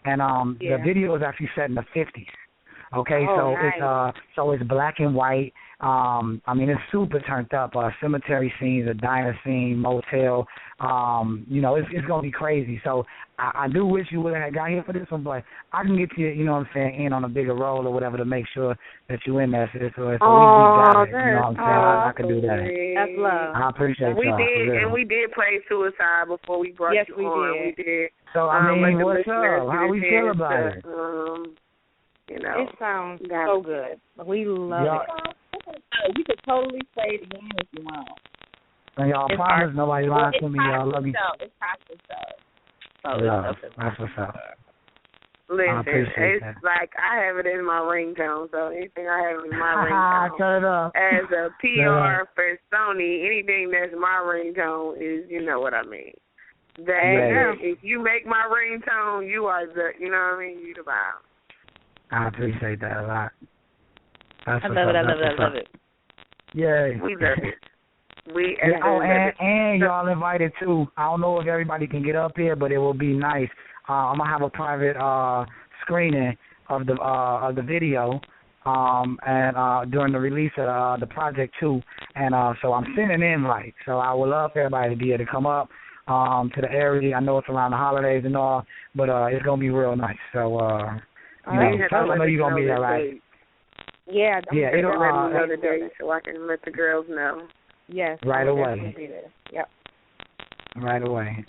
and the video is actually set in the 50s. Okay, Oh, nice. So it's black and white. I mean, it's super turned up. Cemetery scenes, a diner scene, motel. You know, it's gonna be crazy. So I do wish you would have got here for this one, but I can get you, you know what I'm saying, in on a bigger role or whatever to make sure that you in there. So we got it. You know what I'm saying? I can do that. That's love. I appreciate we y'all. did, and we did play Suicide before we brought you on. Yes, we did. So I mean, what's up? How we feel about it? You know, it sounds so good. We love it. You could totally play it again if you want. And y'all promise nobody lying to me. Y'all love me. It's possible, so. Love. That's what's up. Listen, it's that. like I have it in my ringtone, so anything I have in my ringtone. Turn it up. As a PR for Sony, anything that's my ringtone is, you know what I mean. If you make my ringtone, you are the, you know what I mean, you the bomb. I appreciate that a lot. I love it. Yay. We love it. And y'all invited too. I don't know if everybody can get up here, but it will be nice. I'm gonna have a private screening of the video, and during the release of the project too. And so I'm sending invites. So I would love for everybody to be able to come up to the area. I know it's around the holidays and all, but it's gonna be real nice. So I know you're gonna be there, right? Yeah. It'll another day so I can let the girls know. Yes. Right away. Yep. Right away.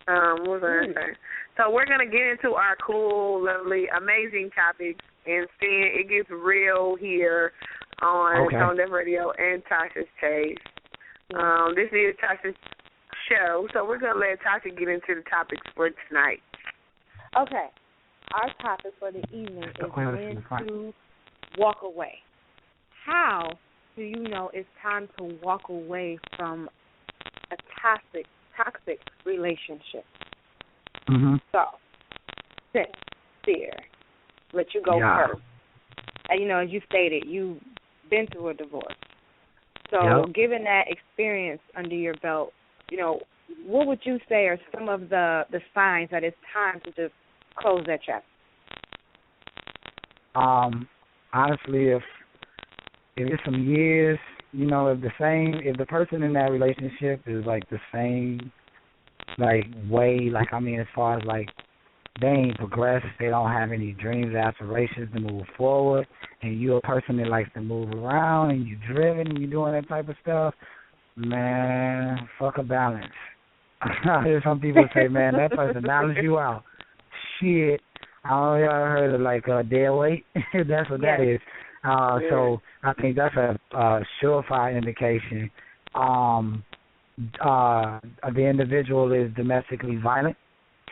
What was I saying? So we're gonna get into our cool, lovely, amazing topics, and seeing it gets real here on Tone Deaf Radio and Tasha's Taste. This is Tasha's show, so we're gonna let Tasha get into the topics for tonight. Okay. Our topic for the evening is when to walk away. How do you know it's time to walk away from a toxic relationship? Mm-hmm. So, sincere. Let you go first. And, you know, as you stated, you've been through a divorce. So, given that experience under your belt, you know, what would you say are some of the signs that it's time to just close that chapter? Honestly, if it's some years, you know, if the person in that relationship is like the same, like way, like I mean, as far as like they ain't progressed, they don't have any dreams, aspirations to move forward, and you're a person that likes to move around and you're driven and you're doing that type of stuff, man, fuck a balance. I hear some people say, man, that person balance you out. Shit. I don't know if y'all heard of like dead weight. That's what that is. So I think that's a surefire indication. The individual is domestically violent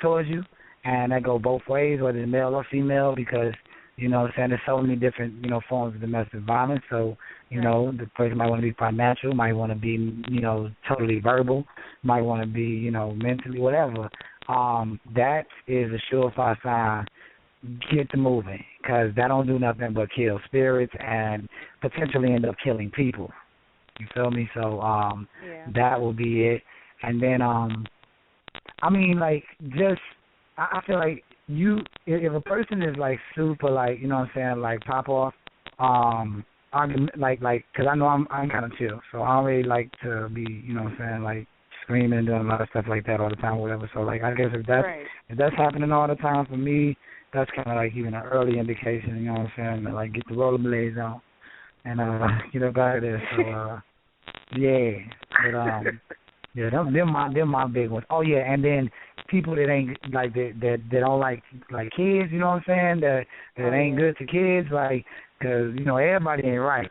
towards you, and that go both ways, whether it's male or female, because, you know what I'm saying, there's so many different, you know, forms of domestic violence. So, you know, the person might want to be financial, might want to be, you know, totally verbal, might want to be, you know, mentally, whatever. That is a surefire sign. Get to moving, because that don't do nothing but kill spirits and potentially end up killing people. You feel me? So that will be it. And then, I mean, like, just, I feel like if a person is, like, super, like, you know what I'm saying, like, pop off, like, because I know I'm kind of chill, so I don't really like to be, you know what I'm saying, like, screaming and doing a lot of stuff like that all the time, whatever. So, like, I guess if that's happening all the time for me, that's kind of like even an early indication, you know what I'm saying, like, get the rollerblades on and get up out of there. So, they're my big ones. Oh yeah, and then people that ain't like that don't like kids, you know what I'm saying, that ain't good to kids, like, because, you know, everybody ain't right.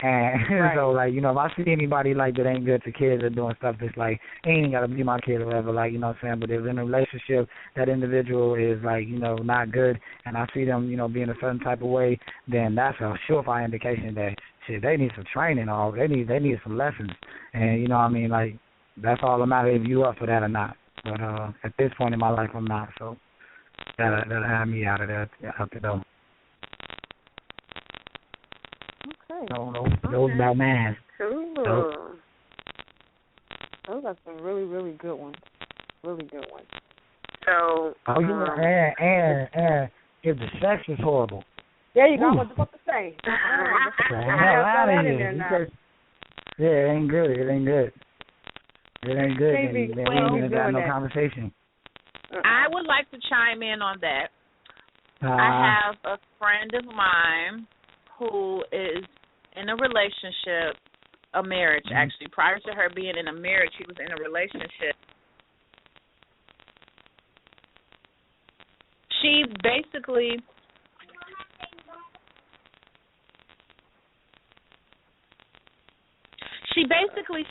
And so, like, you know, if I see anybody, like, that ain't good to kids or doing stuff that's, like, ain't got to be my kid or whatever, like, you know what I'm saying, but if in a relationship that individual is, like, you know, not good, and I see them, you know, being a certain type of way, then that's a surefire indication that, shit, they need some training, or they need some lessons. And, you know what I mean, like, that's all that matters, if you up for that or not. But at this point in my life, I'm not, so that'll have me out of there, out the door. Those about man. Cool. Those are some really, really good ones. Really good ones. So. And if the sex is horrible. There you go. What the fuck to say? The hell out of here. Yeah, it ain't good. It ain't good. Then we ain't got no conversation. I would like to chime in on that. I have a friend of mine who is in a relationship, a marriage actually. Prior to her being in a marriage, she was in a relationship. She basically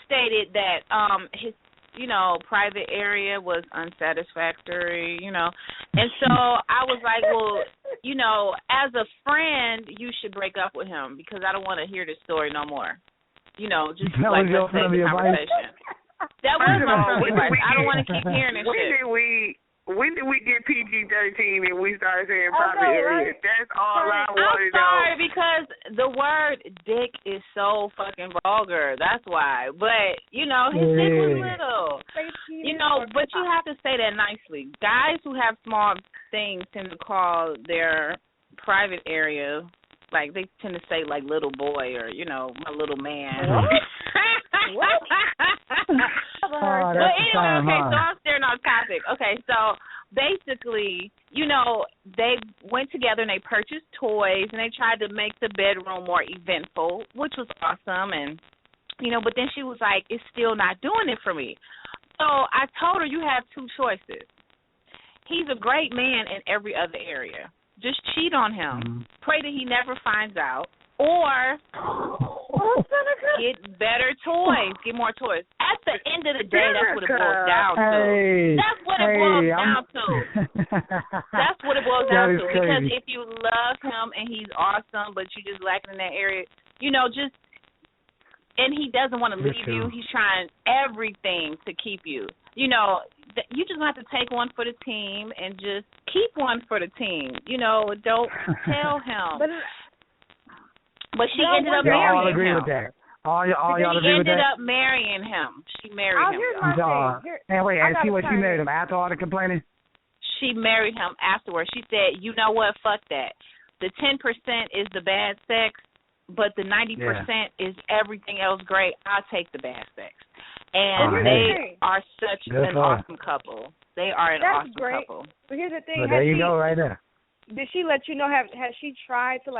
stated that his private area was unsatisfactory, And so I was like, well, as a friend, you should break up with him because I don't want to hear this story no more. Just let's save the conversation. That was my friendly advice. I don't want to keep hearing this shit. When did we get PG-13 and we started saying private area? Right? That's all I want to know. I'm sorry because the word dick is so fucking vulgar. That's why. But, his dick was little. But you have to say that nicely. Guys who have small things tend to call their private area, like they tend to say like little boy or, my little man. What? But anyway, okay, so I'm staring off topic. Okay, so basically, they went together and they purchased toys and they tried to make the bedroom more eventful, which was awesome. And, but then she was like, it's still not doing it for me. So I told her you have two choices. He's a great man in every other area. Just cheat on him. Pray that he never finds out. Or get better toys, get more toys. At the end of the day, that's what it boils down to. That's what it boils down to. That's what it boils down to. Because if you love him and he's awesome, but you just lacking in that area, and he doesn't want to leave you. He's trying everything to keep you. You just have to take one for the team and just keep one for the team. Don't tell him. But she ended up marrying him. All agree with that. All y'all agree with that? She ended up marrying him. She married him. Here's my thing. And wait, and see what she married him after all the complaining? She married him afterwards. She said, you know what, fuck that. The 10% is the bad sex, but the 90% is everything else great. I'll take the bad sex. And they are such an awesome couple. They are an awesome couple. But here's the thing. Well, there you go right there. Did she let you know, has she tried to,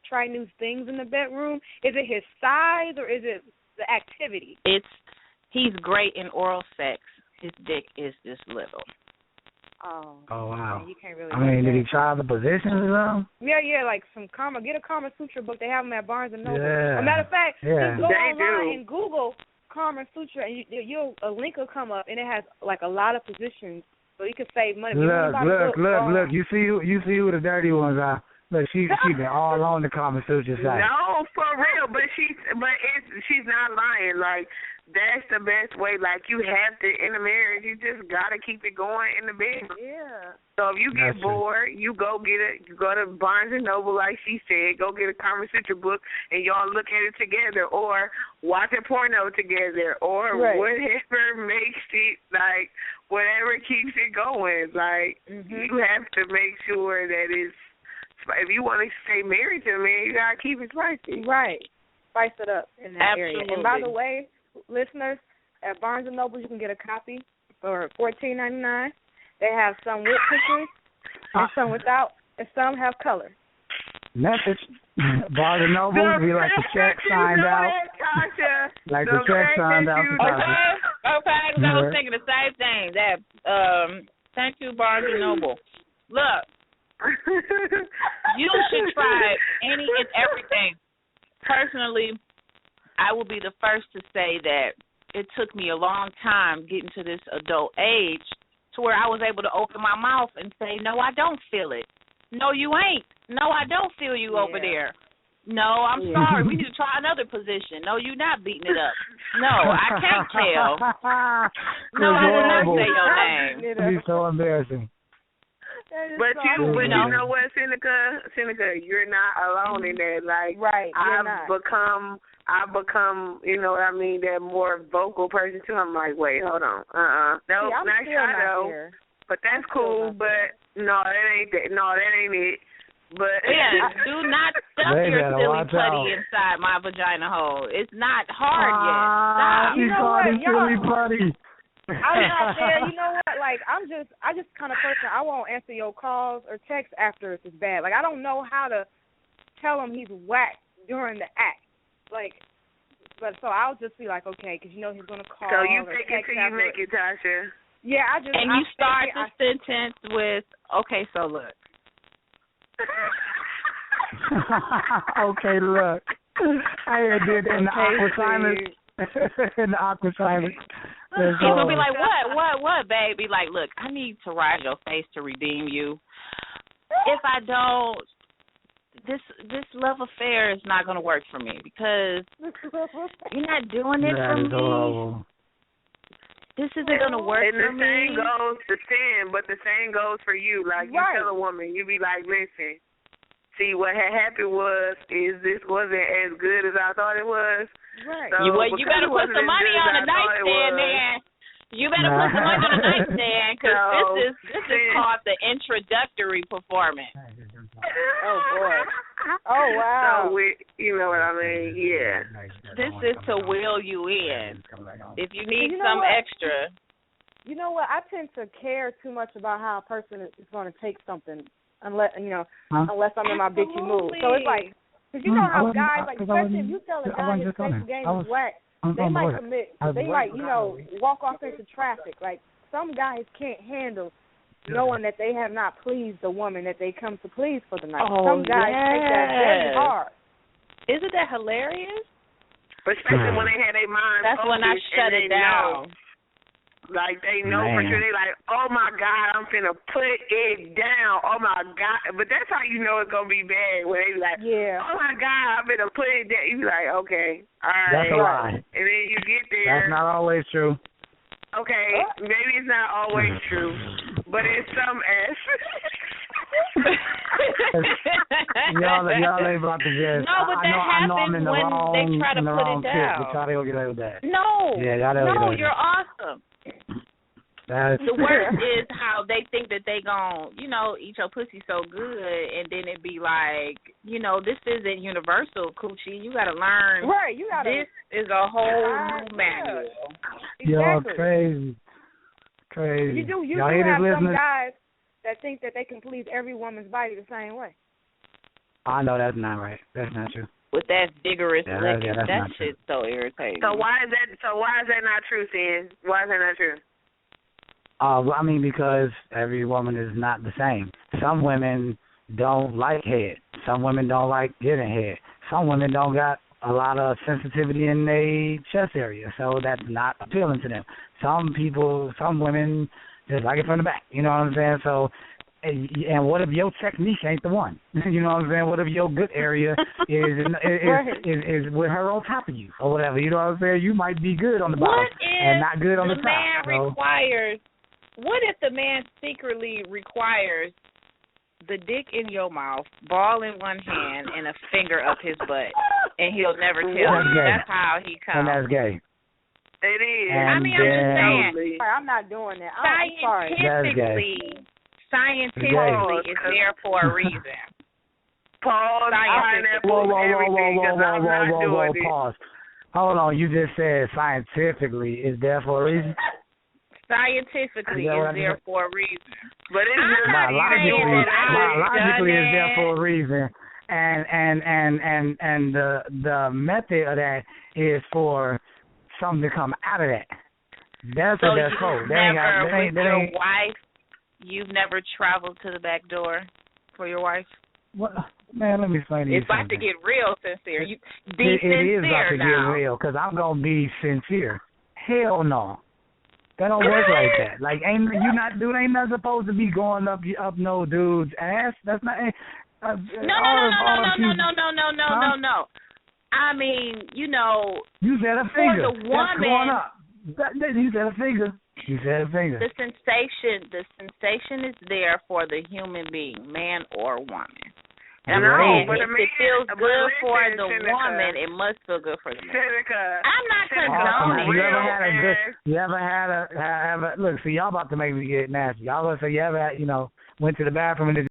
try new things in the bedroom? Is it his size or is it the activity? He's great in oral sex. His dick is just little. Oh, wow. You can't really did he try the positions or something? Yeah, like get a Kama Sutra book. They have them at Barnes & Noble. Yeah. As a matter of fact, just go online and Google Kama Sutra, and a link will come up, and it has, a lot of positions. So you can save money. Look. You see who the dirty ones are. Look, she been all on the Kama Sutra side. No, for real. But she's not lying. That's the best way. You have to, in a marriage, you just got to keep it going in the bed. Yeah. So if you get bored, you go to Barnes & Noble, like she said, go get a Kama Sutra book, and y'all look at it together, or watch a porno together, or whatever makes it, whatever keeps it going. You have to make sure that if you want to stay married to a man, you got to keep it spicy. Right. Spice it up in that area. And by the way, listeners, at Barnes & Noble, you can get a copy for $14.99. They have some with pictures and some without, and some have color. Message. Barnes & Noble be like the check signed out. Like the check signed out. Okay, because I was thinking the same thing. Thank you, Barnes & Noble. Look, you should try any and everything. Personally, I will be the first to say that it took me a long time getting to this adult age to where I was able to open my mouth and say, no, I don't feel it. No, you ain't. No, I don't feel you over there. No, I'm sorry. We need to try another position. No, you're not beating it up. No, I can't tell. No, I did not say your name. It's so embarrassing. But you know what, Seneca, you're not alone in that. I've become, that more vocal person too. I'm like, wait, hold on, no, I'm not still not Shadow. here. But that's cool. But no, that ain't it. But yeah, do not stuff your silly putty inside my vagina hole. It's not hard yet. Stop. You know what? Silly putty. I'm not there. You know what? Like, I just kind of person. I won't answer your calls or texts after it's bad. Like, I don't know how to tell him he's whack during the act. Like, but so I'll just be like, okay, because you know he's gonna call. So you take it till you make it, Tasha. Yeah, you start the sentence with, okay, so look. Okay, look. I did in the awkward silence. In the awkward silence. He's gonna be like, what, baby? Like, look, I need to ride your face to redeem you. If I don't, this love affair is not gonna work for me because you're not doing it for me. Horrible. This isn't gonna work for me. And the same goes to Tim, but the same goes for you. Like, you tell a woman, you be like, listen, see, what had happened is this wasn't as good as I thought it was. Right. So you better put some money on the nightstand, man. You better put some money on the nightstand because this is called the introductory performance. Oh boy. Oh wow. So you know what I mean? Yeah. This is to wheel you in. If you need some extra. You know what? I tend to care too much about how a person is going to take something, unless I'm in my bitchy mood. So it's like, because you know how guys, like, especially if you tell a guy his face game is whack, they might commit. They might, walk off into traffic. Like, some guys can't handle knowing that they have not pleased the woman that they come to please for the night. Some guys take that very hard. Isn't that hilarious? Especially when they had their mind. That's when I shut it down. Like, they know for sure. They like, oh, my God, I'm finna put it down. Oh, my God. But that's how you know it's going to be bad. When they be like, oh, my God, I'm finna put it down. You be like, okay, all right. That's a lie. And then you get there. That's not always true. Okay, maybe it's not always true, but it's some y'all ain't about to guess. No, but that happens when they try to put it down. But y'all don't get away with that. No. Yeah, y'all don't get away with you're awesome. The worst is how they think that they gon', eat your pussy so good, and then it be like, this isn't universal, coochie. You gotta learn. Right, you gotta. This is a whole new manual. Exactly. Y'all crazy. You do have some guys that think that they can please every woman's body the same way. I know that's not right. That's not true. With that vigorous licking, that true. shit's so irritating. So why is that not true, Sin? Why is that not true? I mean, because every woman is not the same. Some women don't like head. Some women don't like getting head. Some women don't got a lot of sensitivity in their chest area, so that's not appealing to them. Some women just like it from the back. You know what I'm saying? So, and what if your technique ain't the one? You know what I'm saying? What if your good area is with her on top of you or whatever? You know what I'm saying? You might be good on the bottom and not good on the top. What if the man secretly requires the dick in your mouth, ball in one hand, and a finger up his butt, and he'll never tell you? That's how he comes. And that's gay. It is. I'm just saying. I'm not doing that. Scientifically, it's there for a reason. Pause. Whoa, pause. Hold on, you just said scientifically is there for a reason? Scientifically is there for a reason. But it's biologically is there for a reason. And the method of that is for something to come out of that. That's what that's called. Your wife, you've never traveled to the back door for your wife? What? Man, let me explain to you. It's about to get real sincere. It is about to get real because I'm going to be sincere. Hell no. That don't work like that. Like, ain't not supposed to be going up no dude's ass. That's not. No. I mean, you said a finger. For the woman, that's going up. You said a finger. The sensation is there for the human being, man or woman. And I'm saying, if it feels good for the Seneca, woman, it must feel good for the man. Seneca, I'm not condoning. condoning. You ever had a look? See, y'all about to make me get nasty. Y'all gonna say you ever had, went to the bathroom and